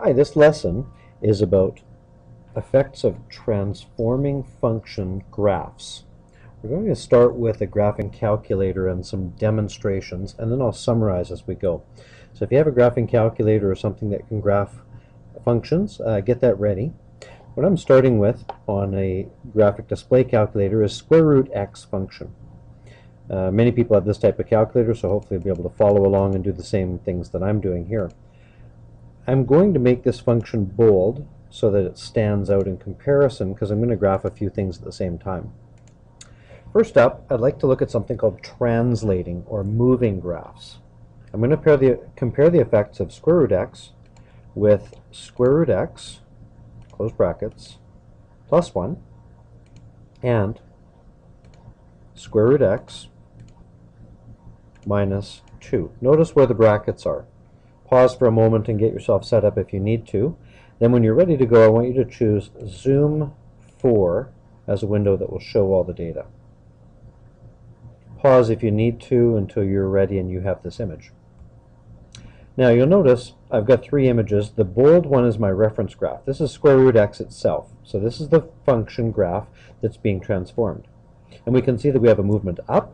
Hi, this lesson is about effects of transforming function graphs. We're going to start with a graphing calculator and some demonstrations, and then I'll summarize as we go. So if you have a graphing calculator or something that can graph functions, get that ready. What I'm starting with on a graphic display calculator is square root x function. Many people have this type of calculator, so hopefully you'll be able to follow along and do the same things that I'm doing here. I'm going to make this function bold so that it stands out in comparison, because I'm going to graph a few things at the same time. First up, I'd like to look at something called translating or moving graphs. I'm going to compare the effects of square root x with square root x, close brackets, plus 1, and square root x minus 2. Notice where the brackets are. Pause for a moment and get yourself set up if you need to. Then when you're ready to go, I want you to choose Zoom 4 as a window that will show all the data. Pause if you need to until you're ready and you have this image. Now you'll notice I've got three images. The bold one is my reference graph. This is square root x itself. So this is the function graph that's being transformed. And we can see that we have a movement up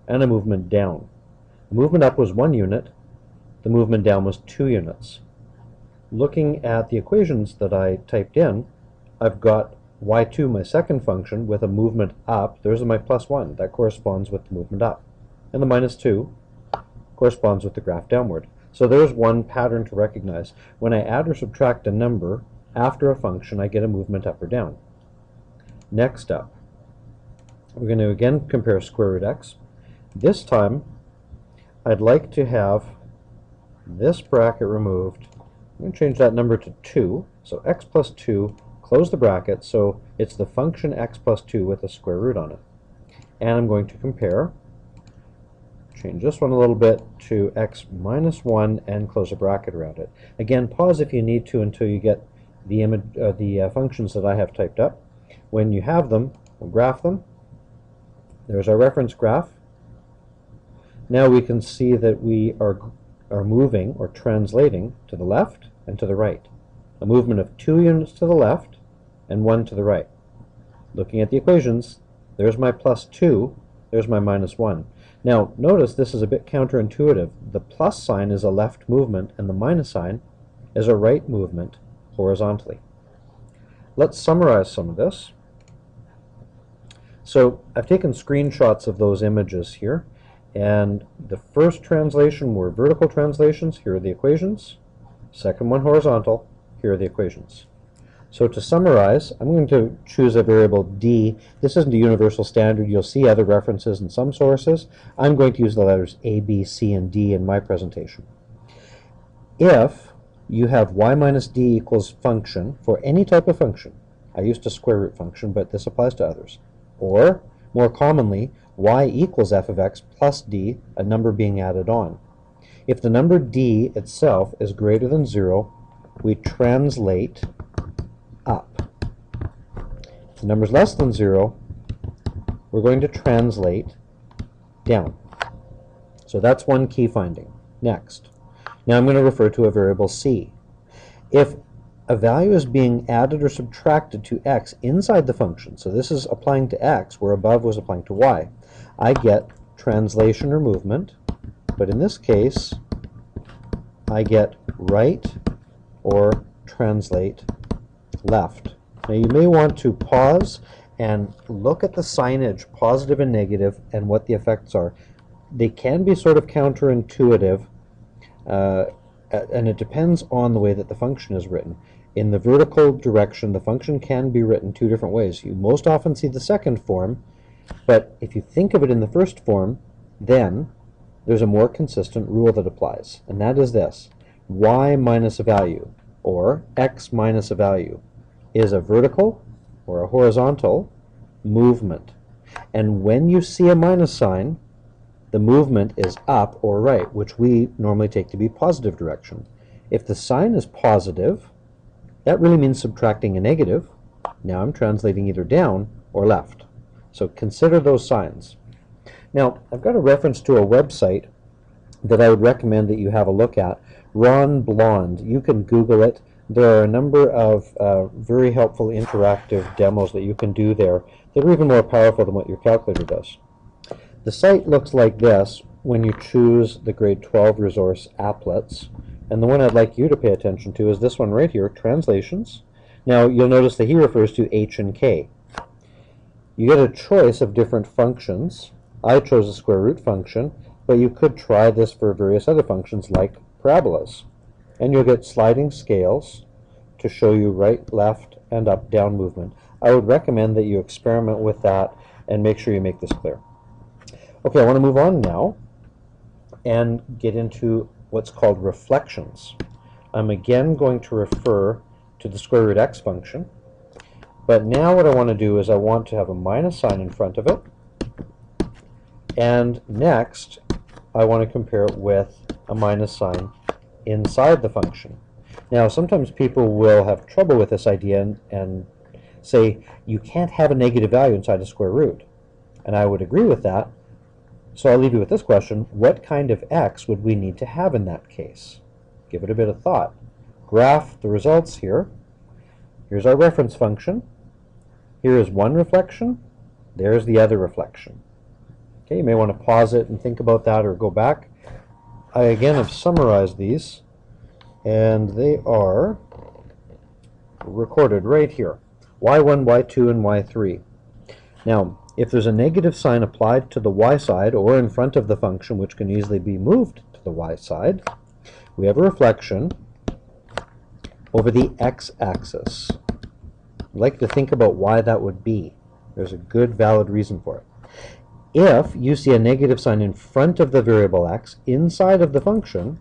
and a movement down. The movement up was 1 unit. The movement down was 2 units. Looking at the equations that I typed in, I've got y2, my second function, with a movement up. There's my plus 1. That corresponds with the movement up. And the minus 2 corresponds with the graph downward. So there's one pattern to recognize. When I add or subtract a number after a function, I get a movement up or down. Next up, we're going to again compare square root x. This time, I'd like to have this bracket removed. I'm going to change that number to 2. So x plus 2, close the bracket, so it's the function x plus 2 with a square root on it. And I'm going to compare, change this one a little bit to x minus 1 and close a bracket around it. Again, pause if you need to until you get the functions that I have typed up. When you have them, we'll graph them. There's our reference graph. Now we can see that we are moving or translating to the left and to the right. A movement of 2 units to the left and 1 to the right. Looking at the equations, there's my plus 2, there's my minus 1. Now notice this is a bit counterintuitive. The plus sign is a left movement and the minus sign is a right movement horizontally. Let's summarize some of this. So I've taken screenshots of those images here. And the first translation were vertical translations. Here are the equations. Second one horizontal. Here are the equations. So to summarize, I'm going to choose a variable d. This isn't a universal standard. You'll see other references in some sources. I'm going to use the letters a, b, c, and d in my presentation. If you have y minus d equals function for any type of function, I used a square root function, but this applies to others, or more commonly, y equals f of x plus d, a number being added on. If the number d itself is greater than 0, we translate up. If the number is less than 0, we're going to translate down. So that's one key finding. Next. Now I'm going to refer to a variable c. If a value is being added or subtracted to x inside the function, so this is applying to x where above was applying to y, I get translation or movement, but in this case I get right or translate left. Now you may want to pause and look at the signage, positive and negative, and what the effects are. They can be sort of counterintuitive, and it depends on the way that the function is written. In the vertical direction, the function can be written two different ways. You most often see the second form, but if you think of it in the first form, then there's a more consistent rule that applies, and that is this. Y minus a value, or x minus a value, is a vertical or a horizontal movement. And when you see a minus sign, the movement is up or right, which we normally take to be positive direction. If the sign is positive, that really means subtracting a negative. Now I'm translating either down or left. So consider those signs. Now, I've got a reference to a website that I would recommend that you have a look at. Ron Blond. You can Google it. There are a number of very helpful interactive demos that you can do there that are even more powerful than what your calculator does. The site looks like this when you choose the grade 12 resource applets, and the one I'd like you to pay attention to is this one right here, translations. Now you'll notice that he refers to H and K. You get a choice of different functions. I chose a square root function, but you could try this for various other functions like parabolas. And you'll get sliding scales to show you right, left, and up, down movement. I would recommend that you experiment with that and make sure you make this clear. Okay, I want to move on now and get into what's called reflections. I'm again going to refer to the square root x function, but now what I want to do is I want to have a minus sign in front of it, and next I want to compare it with a minus sign inside the function. Now sometimes people will have trouble with this idea and say you can't have a negative value inside a square root, and I would agree with that. So I'll leave you with this question: what kind of x would we need to have in that case? Give it a bit of thought. Graph the results here. Here's our reference function. Here is one reflection. There's the other reflection. Okay, you may want to pause it and think about that or go back. I again have summarized these, and they are recorded right here. y1, y2, and y3. Now, if there's a negative sign applied to the y side or in front of the function, which can easily be moved to the y side, we have a reflection over the x-axis. I'd like to think about why that would be. There's a good, valid reason for it. If you see a negative sign in front of the variable x inside of the function,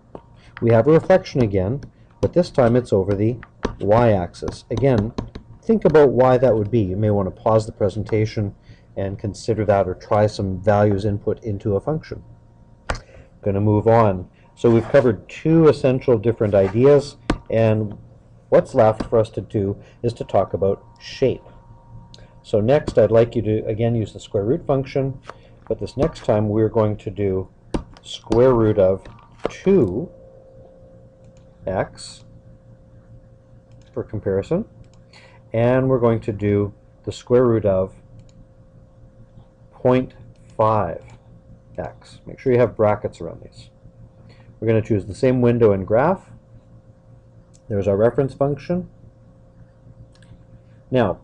we have a reflection again, but this time it's over the y-axis. Again, think about why that would be. You may want to pause the presentation and consider that, or try some values input into a function. I'm going to move on. So we've covered two essential different ideas, and what's left for us to do is to talk about shape. So next I'd like you to again use the square root function, but this next time we're going to do square root of 2x for comparison, and we're going to do the square root of 0.5x. Make sure you have brackets around these. We're going to choose the same window and graph. There's our reference function. Now,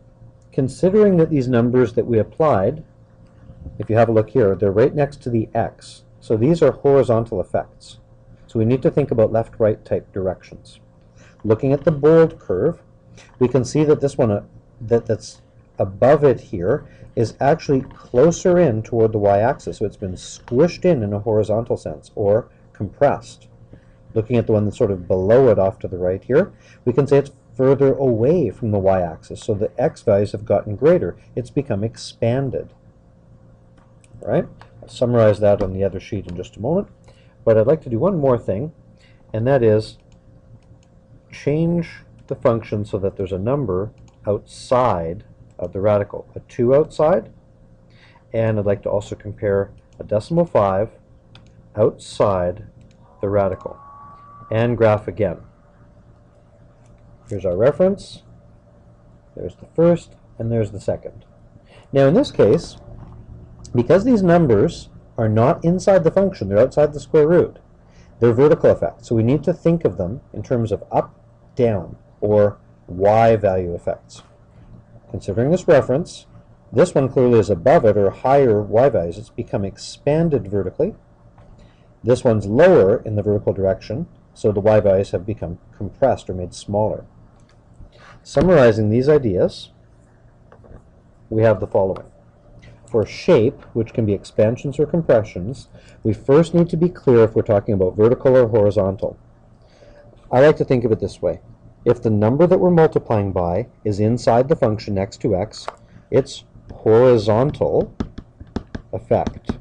considering that these numbers that we applied, if you have a look here, they're right next to the x. So these are horizontal effects. So we need to think about left-right type directions. Looking at the bold curve, we can see that this one that's above it here is actually closer in toward the y-axis. So it's been squished in a horizontal sense, or compressed. Looking at the one that's sort of below it off to the right here, we can say it's further away from the y-axis. So the x values have gotten greater. It's become expanded. All right? I'll summarize that on the other sheet in just a moment. But I'd like to do one more thing, and that is change the function so that there's a number outside of the radical, a 2 outside, and I'd like to also compare a decimal 5 outside the radical, and graph again. Here's our reference, there's the first, and there's the second. Now in this case, because these numbers are not inside the function, they're outside the square root, they're vertical effects, so we need to think of them in terms of up, down, or y value effects. Considering this reference, this one clearly is above it, or higher y values. It's become expanded vertically. This one's lower in the vertical direction, so the y values have become compressed or made smaller. Summarizing these ideas, we have the following. For shape, which can be expansions or compressions, we first need to be clear if we're talking about vertical or horizontal. I like to think of it this way. If the number that we're multiplying by is inside the function next to x, it's horizontal effect.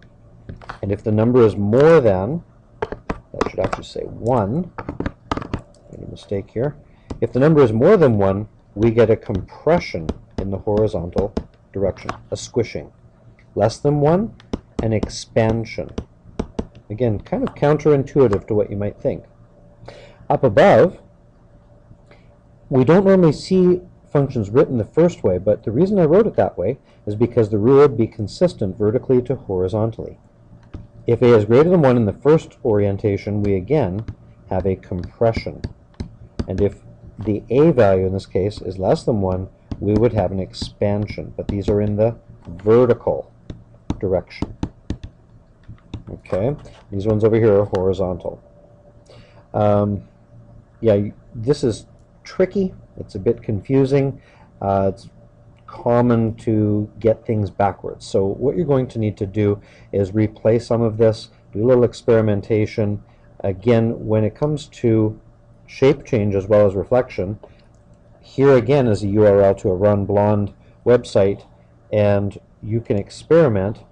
And if the number is more than, that should actually say 1, made a mistake here. If the number is more than 1, we get a compression in the horizontal direction, a squishing. Less than 1, an expansion. Again, kind of counterintuitive to what you might think. Up above, We don't normally see functions written the first way, but the reason I wrote it that way is because the rule would be consistent vertically to horizontally. If a is greater than 1 in the first orientation, we again have a compression. And if the a value in this case is less than 1, we would have an expansion. But these are in the vertical direction. Okay, these ones over here are horizontal. Yeah, this is tricky. It's a bit confusing. It's common to get things backwards. So what you're going to need to do is replay some of this, do a little experimentation. Again, when it comes to shape change as well as reflection, here again is a URL to a Ron Blond website, and you can experiment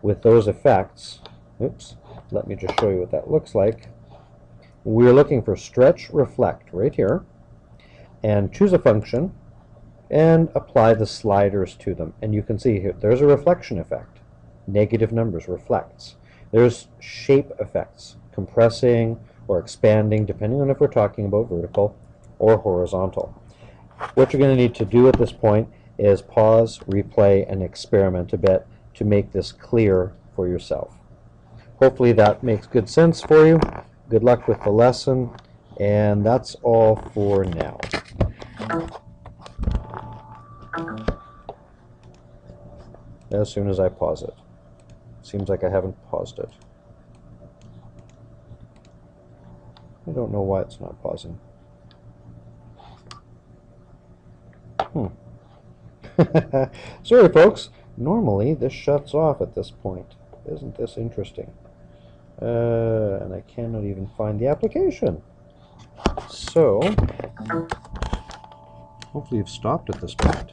with those effects. Oops, let me just show you what that looks like. We're looking for stretch reflect right here, and choose a function and apply the sliders to them. And you can see here, there's a reflection effect. Negative numbers reflects. There's shape effects, compressing or expanding, depending on if we're talking about vertical or horizontal. What you're going to need to do at this point is pause, replay, and experiment a bit to make this clear for yourself. Hopefully that makes good sense for you. Good luck with the lesson, and that's all for now. As soon as I pause it. Seems like I haven't paused it. I don't know why it's not pausing. Sorry folks, normally this shuts off at this point. Isn't this interesting? And I cannot even find the application. So, hopefully you've stopped at this point.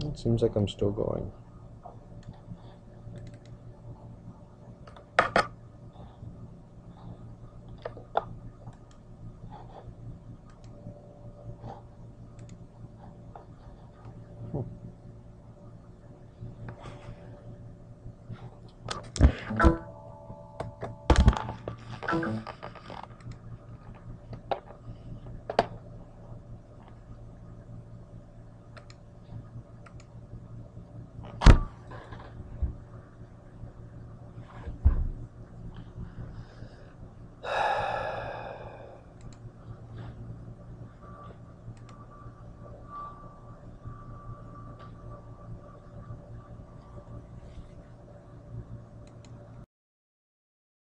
It seems like I'm still going.